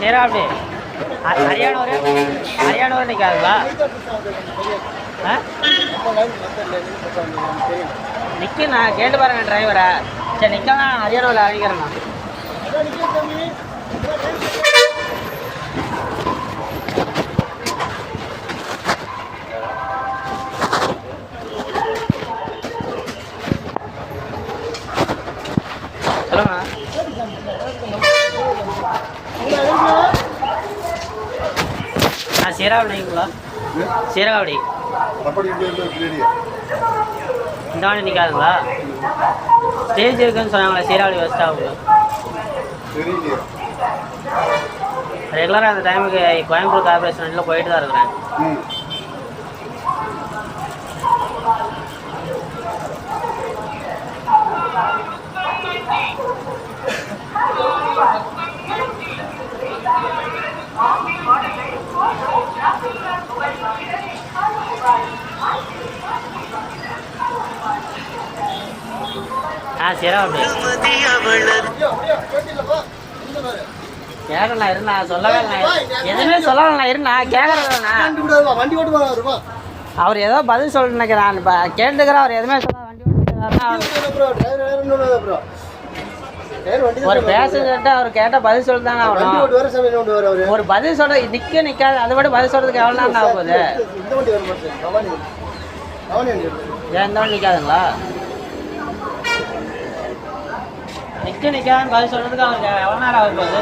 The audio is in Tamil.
சரி அப்படி ஹரியானூர் நிற்காதுங்களா? நிற்கண்ணா கேட்டு பாருங்க டிரைவரை. சரி நிற்காம ஹரியானூரில் அழிக்கிறேண்ணா. சொல்லுங்கண்ணா. சீராவடிங்களா? சீரகாவடி இந்த வண்டி நிற்காதுங்களா? ஸ்டேஜ் இருக்குன்னு சொன்னாங்களே சீராவடி பஸ் ஸ்டாப்புக்கு. ரெகுலராக அந்த டைமுக்கு கோயம்புத்தூர் கார்பரேஷன் வண்டியில் போயிட்டு தான் இருக்கிறேன். சரி அப்படி கேட்கலாம் இருந்தா சொல்லவே இல்லை, எதுவுமே சொல்லலாம் இருந்தா கேட்கறதுண்ணா. அவர் ஏதோ பதில் சொல்லிட்டு நினைக்கிறான். இப்போ கேட்டுக்கிறேன். அவர் எதுவுமே சொல்ல வண்டி ஓட்டிக்கிறாருன்னா ஒரு பேசஞ்சர்கிட்ட அவர் கேட்டால் பதில் சொல்லி தாங்க ஆகணும். ஒரு பதில் சொல்ல நிற்காது. அதை விட பதில் சொல்றதுக்கு எவ்வளோ நேரம் ஆக போகுது? ஏன் இந்த வண்டி நிற்காதுங்களா? நிற்காதுன்னு பதில் சொல்றதுக்கு அவருக்கு எவ்வளோ நேரம் ஆக போகுது?